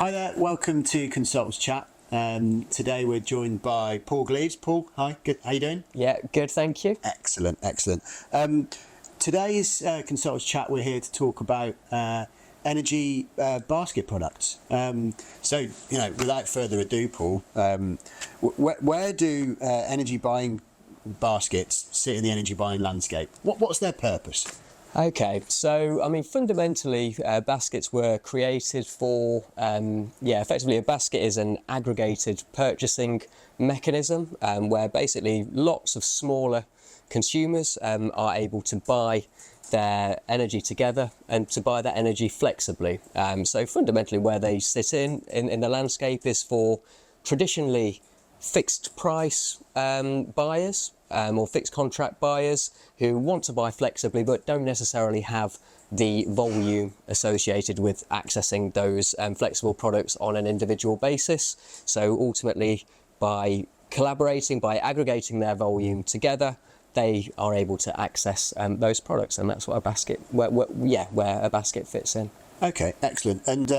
Hi there, welcome to Consultus Chat. Today we're joined by Paul Gleaves. Paul, hi, good. How you doing? Yeah, good, thank you. Excellent, excellent. Today's Consultus Chat, we're here to talk about energy basket products. So, without further ado, Paul, where do energy buying baskets sit in the energy buying landscape? What's their purpose? Okay, so fundamentally, baskets were created for, effectively a basket is an aggregated purchasing mechanism where basically lots of smaller consumers are able to buy their energy together and to buy that energy flexibly. So fundamentally where they sit in the landscape is for traditionally fixed price buyers or fixed contract buyers who want to buy flexibly but don't necessarily have the volume associated with accessing those flexible products on an individual basis. So ultimately, by collaborating, by aggregating their volume together, they are able to access those products, and that's what a basket, where a basket fits in. Okay, excellent. And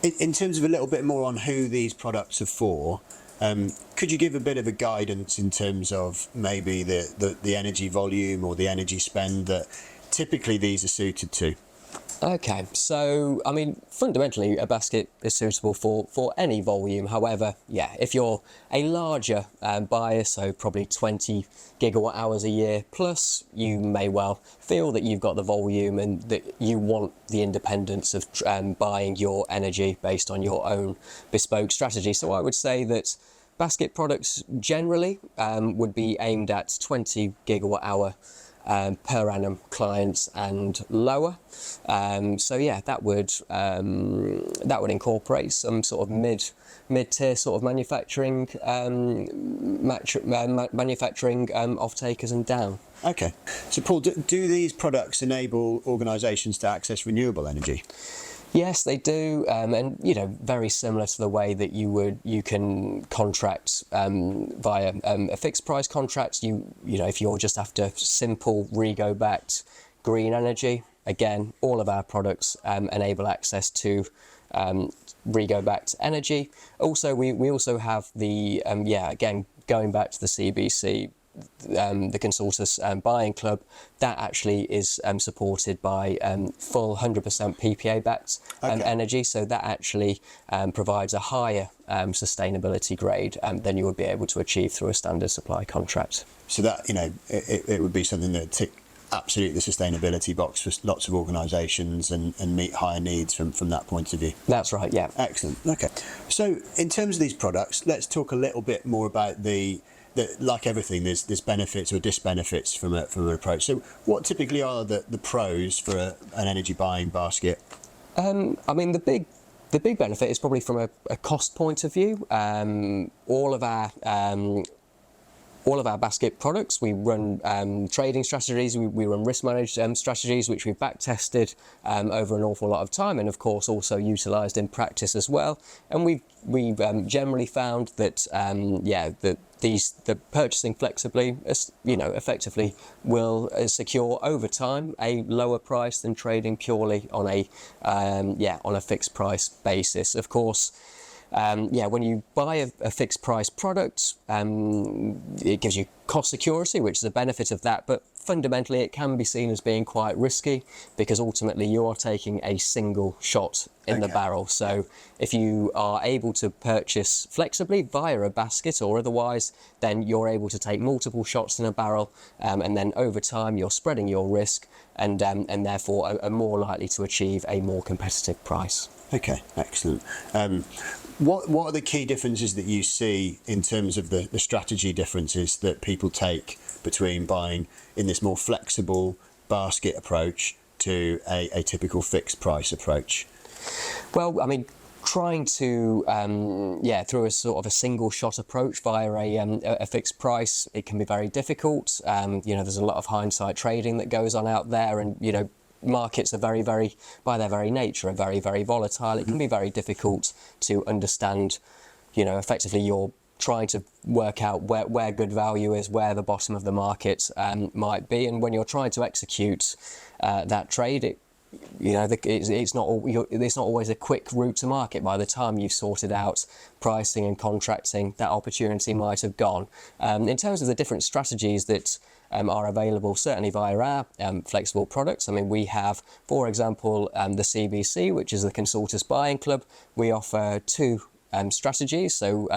in terms of a little bit more on who these products are for, could you give a bit of a guidance in terms of maybe the energy volume or the energy spend that typically these are suited to? Okay, so fundamentally a basket is suitable for any volume. However, if you're a larger buyer, so probably 20 gigawatt hours a year plus, you may well feel that you've got the volume and that you want the independence of buying your energy based on your own bespoke strategy. So I would say that basket products generally would be aimed at 20 gigawatt hour per annum clients and lower. That would incorporate some sort of mid-tier sort of manufacturing off-takers and down. Okay, so Paul, do these products enable organisations to access renewable energy? Yes, they do, and very similar to the way that you can contract via a fixed price contract. If you're just after simple REGO-backed green energy, again, all of our products enable access to REGO-backed energy. Also, we also have the again, going back to the CBC, the Consultus Buying Club, that actually is supported by full 100% PPA backed energy, so that actually provides a higher sustainability grade than you would be able to achieve through a standard supply contract. So that it would be something that tick absolutely the sustainability box for lots of organisations and meet higher needs from that point of view. That's right, yeah. Excellent. Okay, so in terms of these products, let's talk a little bit more about like everything, there's benefits or disbenefits from an approach. So what typically are the pros for an energy buying basket? The big benefit is probably from a cost point of view. All of our basket products, we run trading strategies, we run risk managed strategies, which we've back tested over an awful lot of time, and of course also utilised in practice as well. And we've generally found that that the purchasing flexibly, effectively will secure over time a lower price than trading purely on a fixed price basis. Of course, when you buy a fixed price product, it gives you cost security, which is a benefit of that, but fundamentally it can be seen as being quite risky because ultimately you are taking a single shot in the barrel. So if you are able to purchase flexibly via a basket or otherwise, then you're able to take multiple shots in a barrel, and then over time you're spreading your risk and therefore are more likely to achieve a more competitive price. Okay, excellent. What are the key differences that you see in terms of the strategy differences that people take between buying in this more flexible basket approach to a typical fixed price approach? Well, trying to through a sort of a single shot approach via a fixed price, it can be very difficult. There's a lot of hindsight trading that goes on out there, and markets are very, very, by their very nature, are very, very volatile. It can be very difficult to understand, effectively you're trying to work out where good value is, where the bottom of the market might be. And when you're trying to execute that trade, it's not always a quick route to market. By the time you've sorted out pricing and contracting, that opportunity might have gone. In terms of the different strategies that are available, certainly via our flexible products. I mean, we have, for example, the CBC, which is the Consultus Buying Club. We offer two strategies. So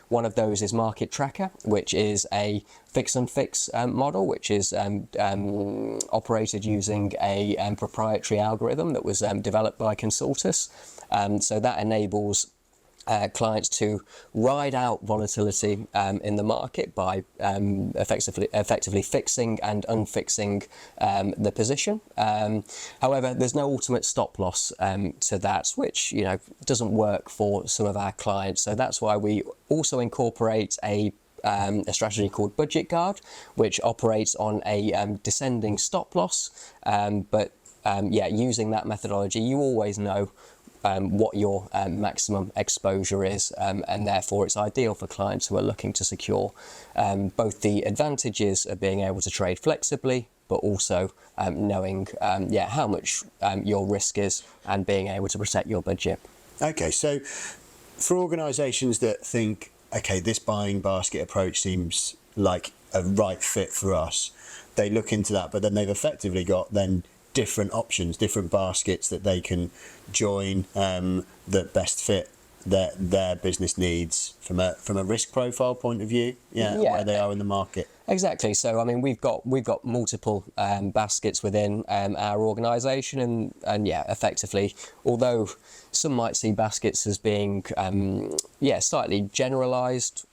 one of those is Market Tracker, which is a fix and fix model, which is operated using a proprietary algorithm that was developed by Consultus. So that enables clients to ride out volatility in the market by effectively fixing and unfixing the position. However, there's no ultimate stop loss to that, which doesn't work for some of our clients. So that's why we also incorporate a strategy called Budget Guard, which operates on a descending stop loss. But using that methodology, you always know what your maximum exposure is, and therefore it's ideal for clients who are looking to secure both the advantages of being able to trade flexibly, but also knowing how much your risk is and being able to protect your budget. Okay, so for organisations that think, okay, this buying basket approach seems like a right fit for us, they look into that, but then they've effectively got then different options, different baskets that they can join that best fit their business needs from a risk profile point of view, where they are in the market. Exactly. So I mean, we've got multiple baskets within our organisation, and effectively, although some might see baskets as being slightly generalised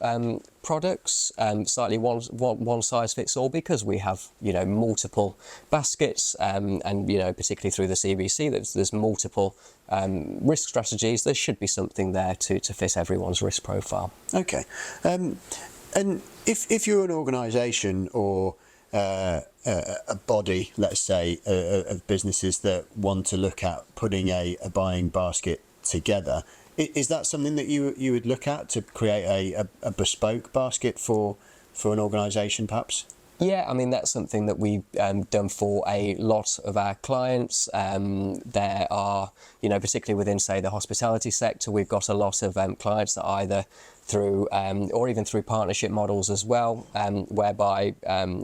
products, slightly one size fits all, because we have multiple baskets, and particularly through the CBC, there's multiple risk strategies. There should be something there to fit everyone's risk profile. Okay. And if you're an organisation or a body, let's say, of businesses that want to look at putting a buying basket together, is that something that you would look at to create a bespoke basket for an organisation, perhaps? Yeah, I mean, that's something that we've done for a lot of our clients. There are, particularly within, say, the hospitality sector, we've got a lot of clients that either through or even through partnership models as well, whereby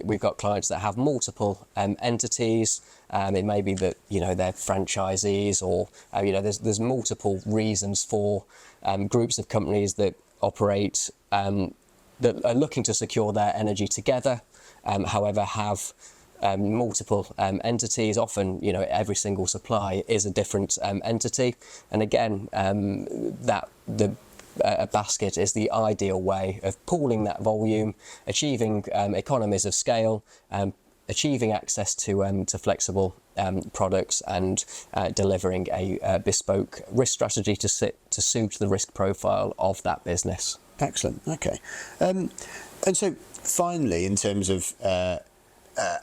we've got clients that have multiple entities. It may be that they're franchisees, or there's multiple reasons for groups of companies that operate that are looking to secure their energy together. However, have multiple entities. Often, every single supply is a different entity, and again, a basket is the ideal way of pooling that volume, achieving economies of scale, achieving access to flexible products, and delivering a bespoke risk strategy to suit the risk profile of that business. Excellent. Okay. And so finally, in terms of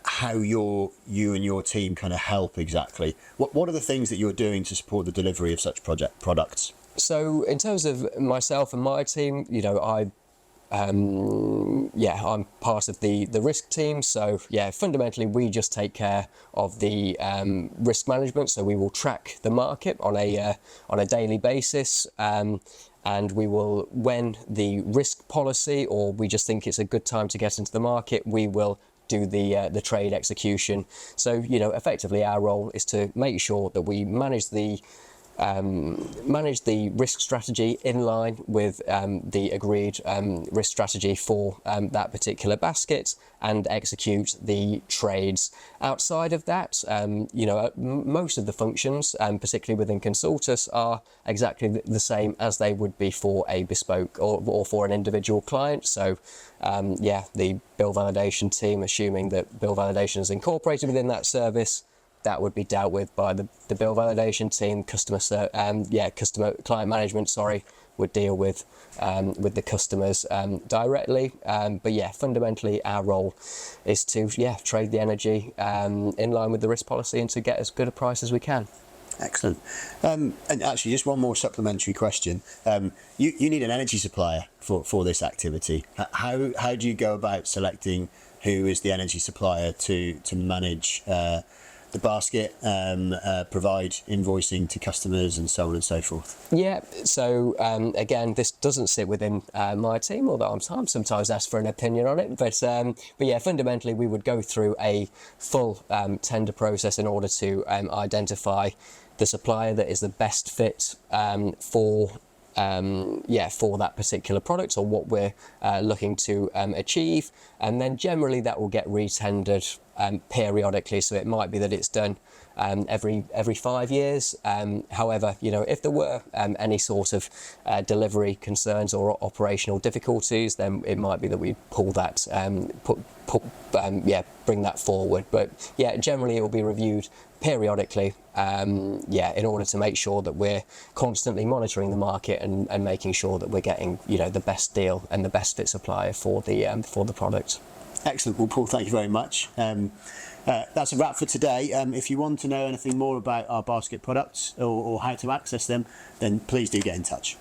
how you and your team kind of help exactly, what are the things that you're doing to support the delivery of such products? So in terms of myself and my team, I'm part of the risk team. So fundamentally we just take care of the risk management. So we will track the market on a daily basis. And we will, when the risk policy, or we just think it's a good time to get into the market, we will do the trade execution. So effectively our role is to make sure that we manage the risk strategy in line with the agreed risk strategy for that particular basket, and execute the trades. Outside of that, most of the functions, particularly within Consultus, are exactly the same as they would be for a bespoke or for an individual client. So the bill validation team, assuming that bill validation is incorporated within that service, that would be dealt with by the bill validation team. Client management, would deal with the customers directly. But fundamentally our role is to trade the energy in line with the risk policy, and to get as good a price as we can. Excellent. And actually, just one more supplementary question. You need an energy supplier for this activity. How do you go about selecting who is the energy supplier to manage the basket, provide invoicing to customers, and so on and so forth? Yeah, so again, this doesn't sit within my team, although I'm sometimes asked for an opinion on it. But yeah, fundamentally, we would go through a full tender process in order to identify the supplier that is the best fit for that particular product or what we're looking to achieve, and then generally that will get re-tendered periodically. So it might be that it's done every 5 years. However, if there were any sort of delivery concerns or operational difficulties, then it might be that we pull that, bring that forward. But yeah, generally it will be reviewed periodically, in order to make sure that we're constantly monitoring the market and making sure that we're getting the best deal and the best fit supplier for the product. Excellent. Well, Paul, thank you very much. That's a wrap for today. If you want to know anything more about our basket products or how to access them, then please do get in touch.